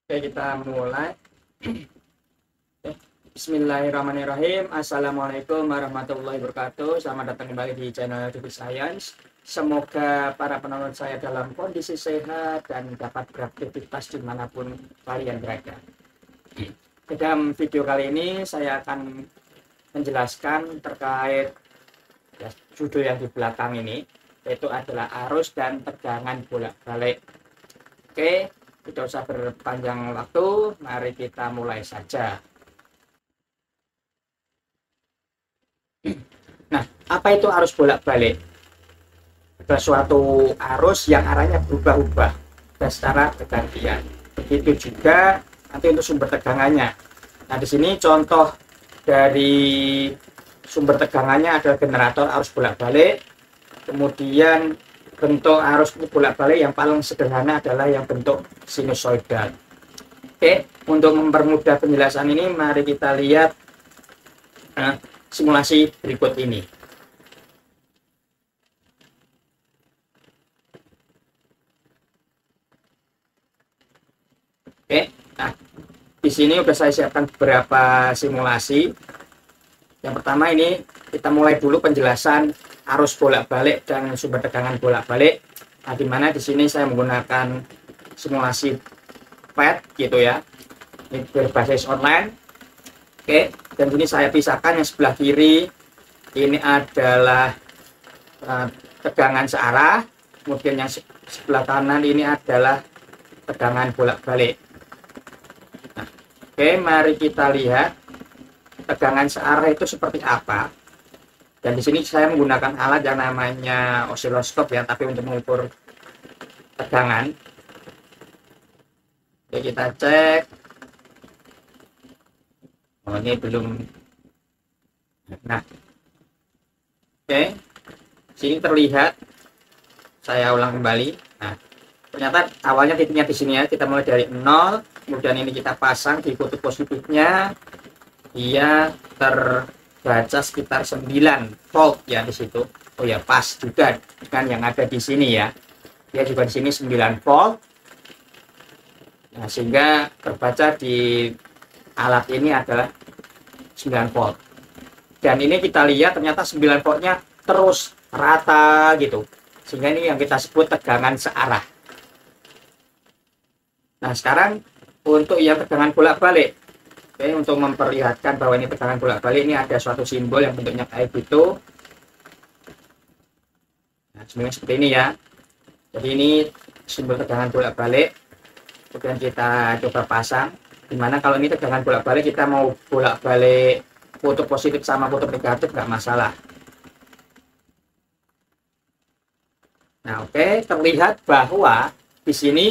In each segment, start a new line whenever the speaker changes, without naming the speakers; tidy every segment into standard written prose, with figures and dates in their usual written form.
Oke, kita mulai. Bismillahirrahmanirrahim. Assalamualaikum warahmatullahi wabarakatuh. Selamat datang kembali di channel Devi Science. Semoga para penonton saya dalam kondisi sehat dan dapat beraktivitas dimanapun kalian berada. Dalam video kali ini saya akan menjelaskan terkait judul yang di belakang ini, yaitu adalah arus dan tegangan bolak-balik. Oke, tidak usah berpanjang waktu, mari kita mulai saja. Nah, apa itu arus bolak-balik? Ada suatu arus yang arahnya berubah-ubah dan secara bergantian. Begitu juga nanti untuk sumber tegangannya. Nah, di sini contoh dari sumber tegangannya adalah generator arus bolak-balik. Kemudian bentuk arus bolak-balik yang paling sederhana adalah yang bentuk sinusoidal. Oke, untuk mempermudah penjelasan ini, mari kita lihat simulasi berikut ini. Oke, nah di sini sudah saya siapkan beberapa simulasi. Yang pertama ini kita mulai dulu penjelasan arus bolak-balik dan sumber tegangan bolak-balik. Nah, di mana di sini saya menggunakan simulasi PET gitu ya. Ini berbasis online. Oke, dan ini saya pisahkan yang sebelah kiri ini adalah tegangan searah, kemudian yang sebelah kanan ini adalah tegangan bolak-balik. Nah, oke, mari kita lihat tegangan searah itu seperti apa. Dan di sini saya menggunakan alat yang namanya osiloskop ya, tapi untuk mengukur tegangan. Oke, kita cek. Oh, ini belum. Nah, oke, sini terlihat. Saya ulang kembali. Nah, ternyata awalnya titiknya di sini ya. Kita mulai dari 0, kemudian ini kita pasang di kutub positifnya. Dia terbaca sekitar 9 volt ya di situ. Oh ya, pas juga dengan yang ada di sini ya. Dia juga di sini 9 volt. Nah, sehingga terbaca di alat ini adalah 9 volt. Dan ini kita lihat ternyata 9 voltnya terus rata gitu. Sehingga ini yang kita sebut tegangan searah. Nah, sekarang untuk yang tegangan bolak-balik. Oke, untuk memperlihatkan bahwa ini tegangan bolak-balik, ini ada suatu simbol yang bentuknya kayak gitu. Nah, sebenarnya seperti ini ya. Jadi ini simbol tegangan bolak-balik. Kemudian kita coba pasang. Dimana kalau ini tegangan bolak-balik, kita mau bolak-balik kutub positif sama kutub negatif nggak masalah. Nah, oke, terlihat bahwa di sini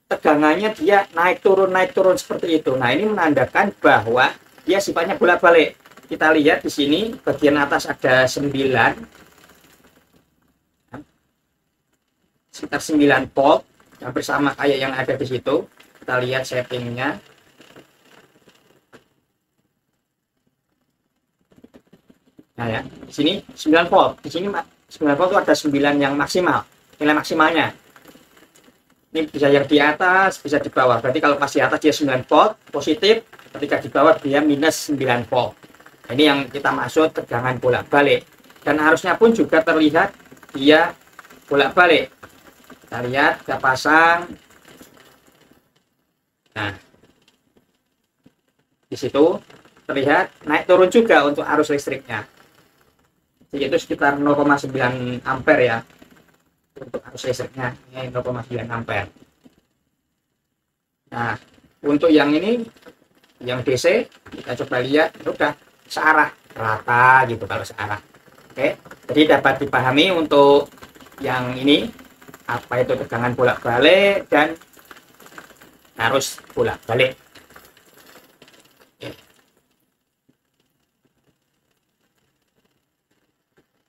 tegangannya dia naik turun seperti itu. Nah, ini menandakan bahwa dia sifatnya bolak-balik. Kita lihat di sini bagian atas ada 9, sekitar 9 volt, hampir sama kayak yang ada di situ. Kita lihat settingnya. Nah ya, di sini 9 volt. Di sini 9 volt itu ada 9 yang maksimal, nilai maksimalnya. Ini bisa yang di atas, bisa di bawah. Berarti kalau pas di atas dia 9 volt positif, ketika di bawah dia minus 9 volt. Ini yang kita maksud tegangan bolak-balik. Dan arusnya pun juga terlihat dia bolak-balik. Kita lihat, kita pasang. Nah, di situ terlihat naik turun juga untuk arus listriknya. Jadi itu sekitar 0,9 ampere ya untuk arus listriknya. Ini 0,9 ampere. Nah, untuk yang ini, yang DC, kita coba lihat, udah searah, rata gitu kalau searah. Oke, jadi dapat dipahami untuk yang ini, apa itu tegangan bolak-balik dan arus bolak-balik.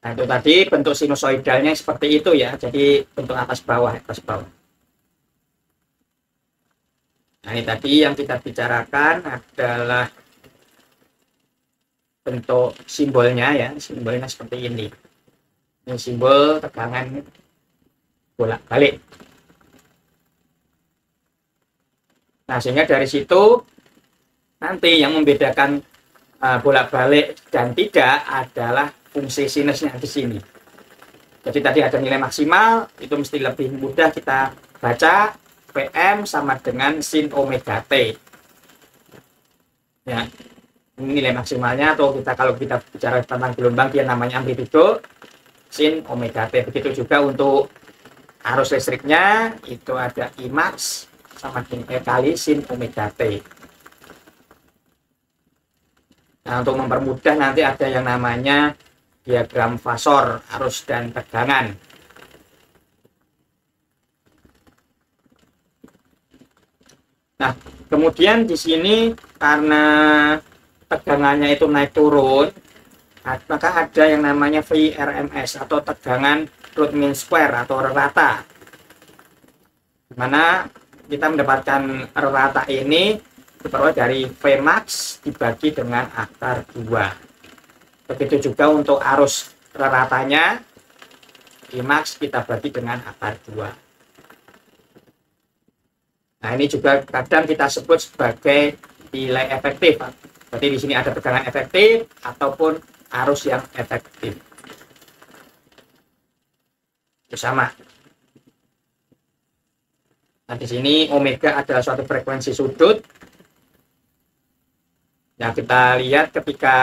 Nah, itu tadi bentuk sinusoidalnya seperti itu ya. Jadi bentuk atas bawah, atas bawah. Nah, ini tadi yang kita bicarakan adalah bentuk simbolnya ya. Simbolnya seperti ini. Ini simbol tegangan bolak-balik. Nah, sehingga dari situ nanti yang membedakan bolak-balik dan tidak adalah fungsi sinusnya di sini. Jadi tadi ada nilai maksimal, itu mesti lebih mudah kita baca Pm sama dengan sin omega T. Ya, ini nilai maksimalnya, atau kalau kita bicara tentang gelombang dia namanya amplitudo sin omega T. Begitu juga untuk arus listriknya, itu ada Imax sama dengan kali sin omega T. Nah, untuk mempermudah nanti ada yang namanya diagram fasor arus dan tegangan. Nah, kemudian di sini karena tegangannya itu naik turun, maka ada yang namanya VRMS atau tegangan root mean square atau rata. Dimana kita mendapatkan rata ini diperoleh dari Vmax dibagi dengan akar 2. Begitu juga untuk arus ratanya, Imax kita bagi dengan akar 2. Nah, ini juga kadang kita sebut sebagai nilai efektif. Berarti di sini ada tegangan efektif ataupun arus yang efektif. Itu sama. Nah, di sini omega adalah suatu frekuensi sudut. Yang kita lihat ketika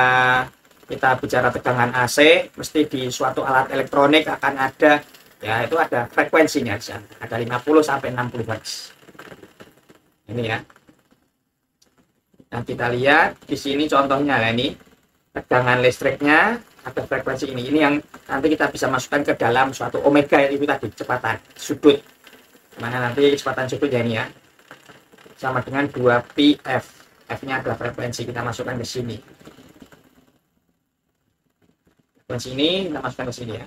kita bicara tegangan AC, mesti di suatu alat elektronik akan ada, ya itu ada frekuensinya di sana. Ada 50 sampai 60 Hz. Ini ya. Nah, kita lihat di sini contohnya, ya, ini tegangan listriknya ada frekuensi ini. Ini yang nanti kita bisa masukkan ke dalam suatu omega, itu tadi kecepatan sudut. Mana nanti kecepatan sudut ya ini ya. Sama dengan 2πf. F-nya adalah frekuensi, kita masukkan ke sini. Frekuensi ini kita masukkan ke sini ya.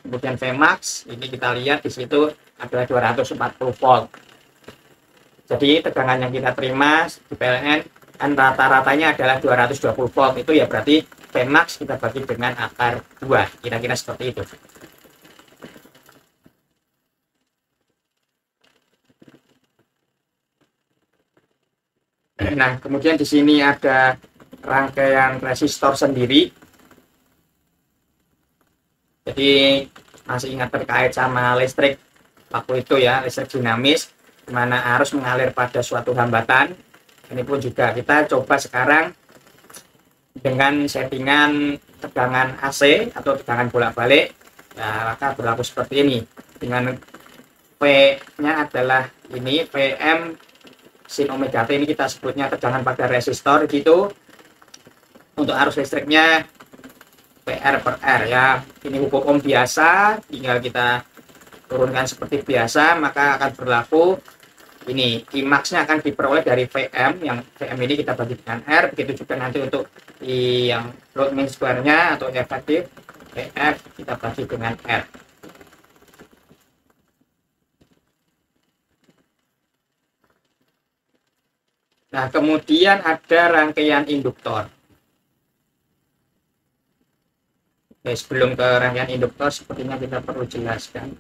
Kemudian Vmax ini kita lihat di situ adalah 240 volt. Jadi tegangan yang kita terima di PLN kan rata-ratanya adalah 220 volt. Itu ya berarti Vmax kita bagi dengan akar 2. Kira-kira seperti itu. Nah, kemudian di sini ada rangkaian resistor sendiri. Jadi masih ingat terkait sama listrik waktu itu ya, listrik dinamis, di mana arus mengalir pada suatu hambatan. Ini pun juga kita coba sekarang dengan settingan tegangan AC atau tegangan bolak-balik. Ya, maka berlaku seperti ini. Dengan P-nya adalah ini Pm sin omega T, ini kita sebutnya tegangan pada resistor gitu. Untuk arus listriknya PR per R ya. Ini hukum ohm biasa, tinggal kita turunkan seperti biasa, maka akan berlaku ini Imax-nya akan diperoleh dari Vm, yang Vm ini kita bagi dengan R. Begitu juga nanti untuk yang root mean square-nya atau efektif Vf kita bagi dengan R. Nah, kemudian ada rangkaian induktor. Oke, sebelum ke rangkaian induktor, sepertinya kita perlu jelaskan.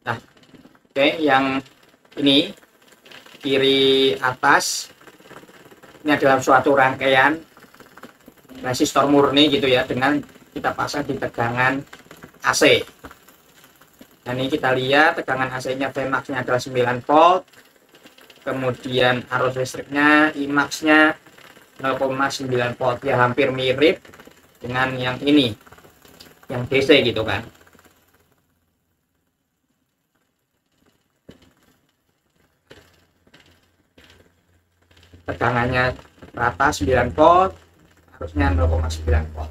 Nah, oke, yang ini kiri atas ini adalah suatu rangkaian resistor murni gitu ya, dengan kita pasang di tegangan AC. Dan ini kita lihat tegangan AC-nya Vmax-nya adalah 9 volt. Kemudian arus listriknya Imax-nya 0,9 volt, ya hampir mirip dengan yang ini, yang DC gitu kan. Tegangannya rata 9 volt, arusnya 0,9 volt.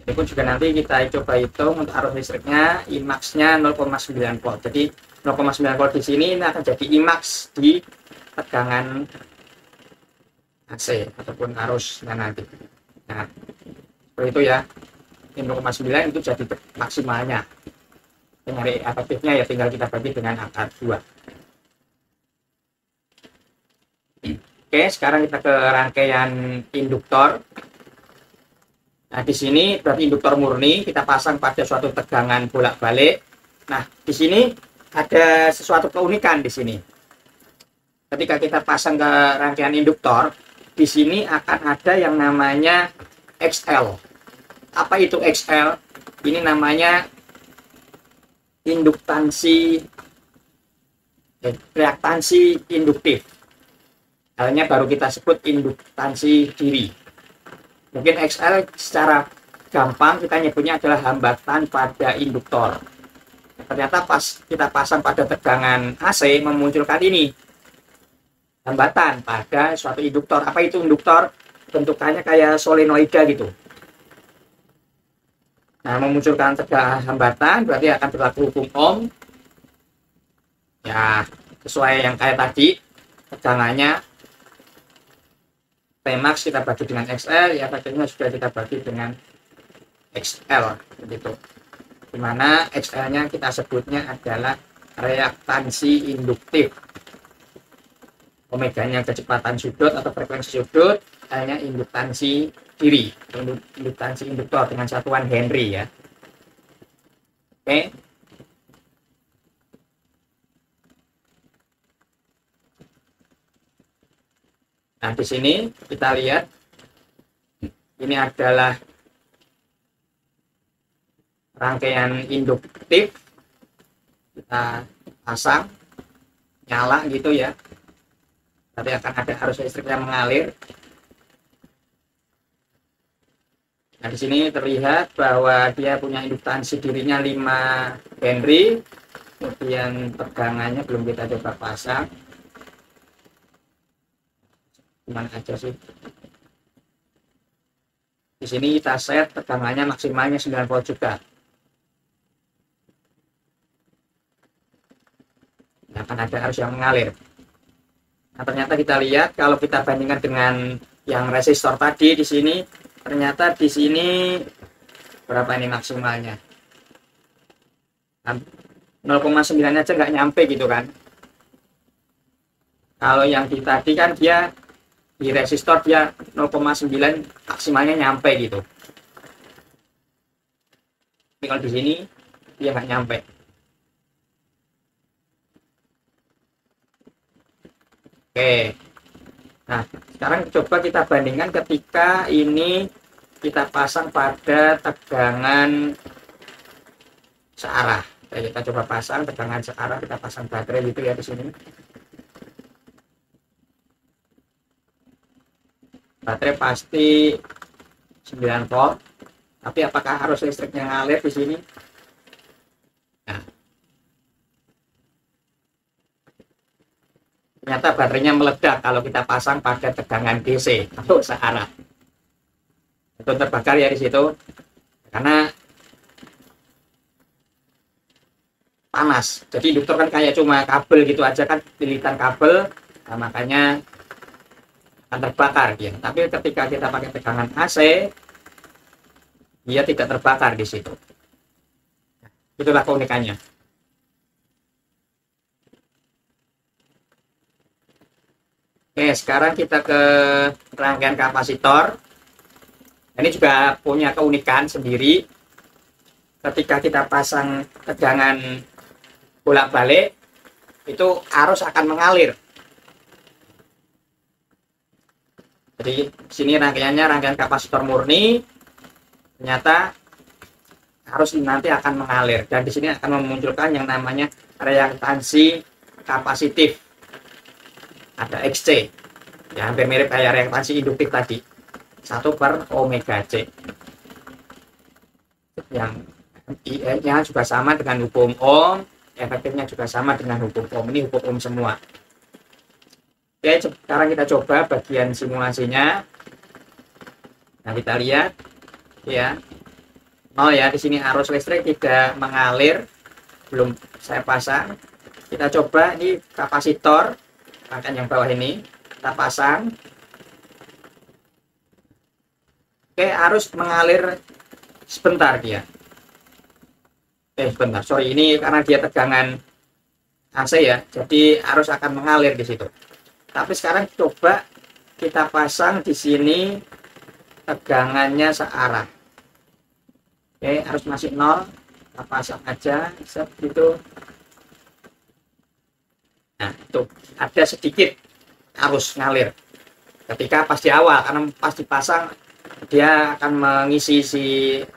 Ini pun juga nanti kita coba hitung untuk arus listriknya, Imax-nya 0,9 volt. Jadi 0,9 volt di sini ini akan jadi Imax di tegangan AC ataupun arusnya nanti. Nah, seperti itu ya. Ini 0,9 itu jadi maksimalnya. Nyari efektifnya ya tinggal kita bagi dengan akar 2. Oke, sekarang kita ke rangkaian induktor. Nah, di sini berarti induktor murni kita pasang pada suatu tegangan bolak-balik. Nah, di sini ada sesuatu keunikan di sini. Ketika kita pasang ke rangkaian induktor, di sini akan ada yang namanya XL. Apa itu XL? Ini namanya reaktansi induktif. Halnya baru kita sebut induktansi diri. Mungkin XL secara gampang kita nyebutnya adalah hambatan pada induktor. Ternyata pas kita pasang pada tegangan AC memunculkan ini, hambatan pada suatu induktor. Apa itu induktor? Bentukannya kayak solenoida gitu. Nah, memunculkan tegangan hambatan berarti akan berlaku hukum Ohm. Ya, sesuai yang kayak tadi, tegangannya Tmax kita bagi dengan XL, ya efektifnya sudah kita bagi dengan XL, begitu. Dimana XL-nya kita sebutnya adalah reaktansi induktif. Omeganya kecepatan sudut atau frekuensi sudut, L-nya induktansi diri, induktansi induktor dengan satuan Henry ya. Oke. Nah, di sini kita lihat ini adalah rangkaian induktif. Kita pasang, nyala gitu ya. Nanti akan ada arus listrik yang mengalir. Nah, di sini terlihat bahwa dia punya induktansi dirinya 5 Henry. Kemudian tegangannya belum kita coba pasang. Gimana aja sih? Di sini kita set tegangannya maksimalnya 9 volt juga. Nah, akan ada arus yang mengalir. Nah, ternyata kita lihat kalau kita bandingkan dengan yang resistor tadi di sini, ternyata di sini berapa ini maksimalnya? 0,9 aja nggak nyampe gitu kan. Kalau yang di tadi kan dia di resistor dia 0,9 maksimalnya nyampe gitu. Tapi kalau di sini dia nggak nyampe. Oke. Nah, sekarang coba kita bandingkan ketika ini kita pasang pada tegangan searah. Kita coba pasang tegangan searah, kita pasang baterai gitu ya di sini. Baterai pasti 9 volt, tapi apakah arus listriknya ngalir di sini? Nah, ternyata baterainya meledak kalau kita pasang pada tegangan DC atau searah. Itu terbakar ya di situ, karena panas. Jadi induktor kan kayak cuma kabel gitu aja kan, lilitan kabel, nah, makanya akan terbakar dia. Tapi ketika kita pakai tegangan AC, dia tidak terbakar di situ. Itulah keunikannya. Oke, sekarang kita ke rangkaian kapasitor. Ini juga punya keunikan sendiri. Ketika kita pasang tegangan bolak-balik, itu arus akan mengalir. Jadi sini rangkaiannya rangkaian kapasitor murni, ternyata arus nanti akan mengalir, dan di sini akan memunculkan yang namanya reaktansi kapasitif. Ada XC, ya hampir mirip kayak reaktansi induktif tadi, 1/omega C. Yang IE-nya juga sama dengan hukum Ohm, efektifnya juga sama dengan hukum Ohm. Ini hukum Ohm semua. Oke, sekarang kita coba bagian simulasinya. Nah, kita lihat ya. Oh ya, di sini arus listrik tidak mengalir, belum saya pasang. Kita coba ini kapasitor, rangkaian yang bawah ini kita pasang. Oke, arus mengalir sebentar dia. Sebentar, sorry, ini karena dia tegangan AC ya, jadi arus akan mengalir di situ. Tapi sekarang coba kita pasang di sini tegangannya searah. Oke, arus masih nol, kita pasang aja gitu. Nah, itu ada sedikit arus ngalir ketika pas di awal, karena pas dipasang dia akan mengisi si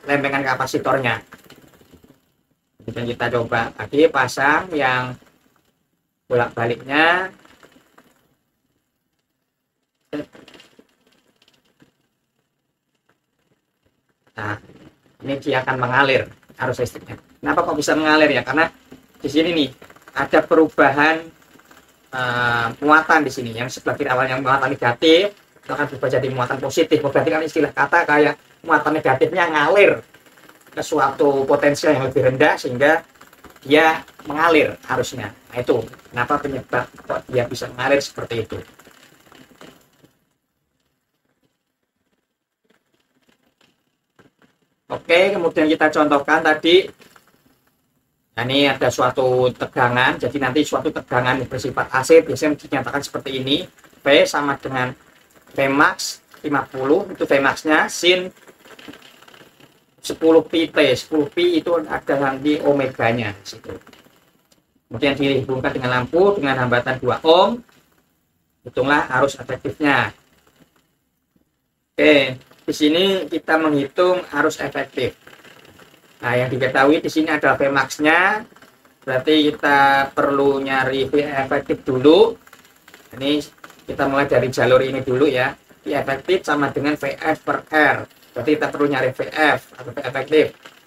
lempengan kapasitornya. Dan kita coba lagi pasang yang bolak-baliknya. Nah, ini dia akan mengalir arus listriknya. Kenapa kok bisa mengalir ya? Karena di sini nih ada perubahan muatan di sini. Yang sebelah kiri awal yang muatan negatif itu akan berubah jadi muatan positif. Berarti kan istilah kata kayak muatan negatifnya ngalir ke suatu potensial yang lebih rendah sehingga dia mengalir arusnya. Nah, itu kenapa penyebab kok dia bisa mengalir seperti itu. Oke, kemudian kita contohkan tadi. Nah, ini ada suatu tegangan, jadi nanti suatu tegangan bersifat AC biasanya dinyatakan seperti ini. V sama dengan Vmax 50, itu Vmax-nya, sin 10 pi T. 10 pi itu ada nanti omeganya di situ. Kemudian dihubungkan dengan lampu dengan hambatan 2 ohm. Hitunglah arus efektifnya. Oke, di sini kita menghitung arus efektif. Nah, yang diketahui di sini ada Vmax-nya, berarti kita perlu nyari V efektif dulu. Ini kita mulai dari jalur ini dulu ya. V efektif sama dengan Vf per R. Berarti kita perlu nyari Vf atau V efektif.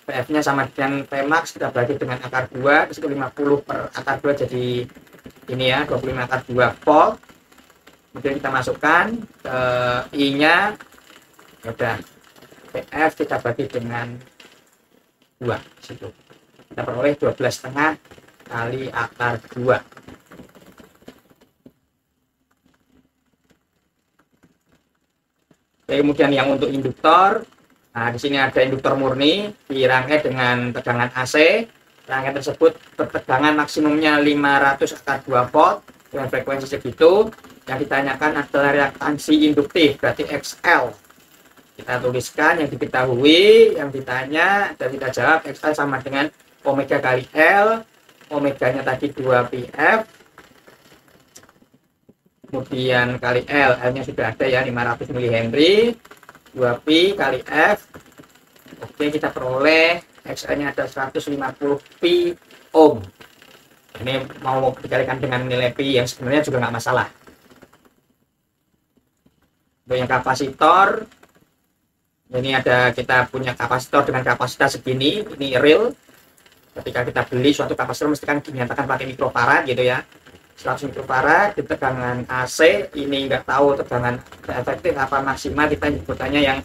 Vf-nya sama dengan Vmax, kita bagi dengan akar 2, itu 50 per akar 2 jadi ini ya, 25 akar 2 volt. Kemudian kita masukkan ke I-nya. Ya udah, Vf kita bagi dengan 2 situ. Kita peroleh 12,5 kali akar 2. Oke, kemudian yang untuk induktor, nah di sini ada induktor murni dirangkai dengan tegangan AC. Rangkai tersebut bertegangan maksimumnya 500 akar 2 volt dengan frekuensi segitu. Yang ditanyakan adalah reaktansi induktif, berarti XL. Kita tuliskan yang diketahui, yang ditanya, dan kita jawab XL sama dengan omega kali L. Omeganya tadi 2 pf. Kemudian kali L, L-nya sudah ada ya, 500 mH. 2 pi kali F. Oke, kita peroleh XL-nya ada 150 pi ohm. Ini mau dikalikan dengan nilai pi yang sebenarnya juga nggak masalah. Untuk yang kapasitor, ini ada kita punya kapasitor dengan kapasitas segini, ini real. Ketika kita beli suatu kapasitor mesti kan dinyatakan pakai mikrofarad gitu ya. 100 mikrofarad di tegangan AC, ini nggak tahu tegangan efektif apa maksimal, kita nyebutannya yang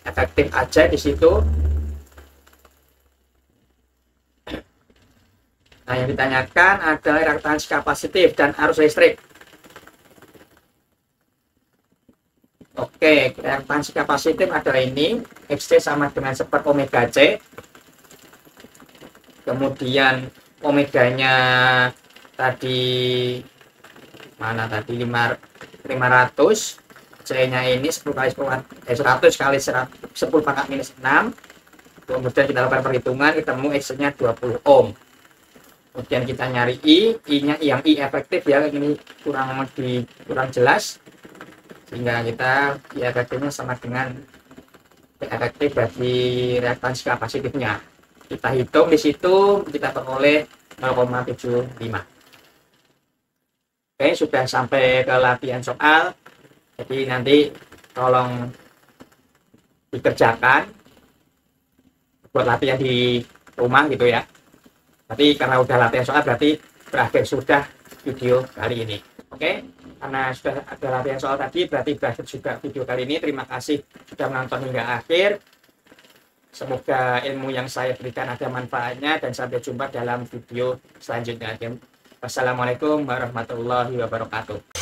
efektif aja di situ. Nah, yang ditanyakan adalah reaktansi kapasitif dan arus listrik. Oke, reaktansi kapasitif adalah ini, XC sama dengan 1 omega C. Kemudian omeganya tadi mana tadi 500, C-nya ini 10 kali 100 kali 10 pangkat minus 6. Kemudian kita lakukan perhitungan, ketemu X-nya 20 ohm. Kemudian kita nyari I-nya yang I efektif ya, ini kurang jelas. Sehingga kita I efektifnya sama dengan I efektif bagi reaktansi kapasitifnya. Kita hitung di situ, kita peroleh 0,75. Oke, sudah sampai ke latihan soal. Jadi nanti tolong dikerjakan buat latihan di rumah gitu ya. Tapi karena udah latihan soal berarti berakhir sudah video kali ini. Oke, karena sudah ada latihan soal tadi berarti berakhir juga video kali ini. Terima kasih sudah menonton hingga akhir. Semoga ilmu yang saya berikan ada manfaatnya dan sampai jumpa dalam video selanjutnya. Wassalamualaikum warahmatullahi wabarakatuh.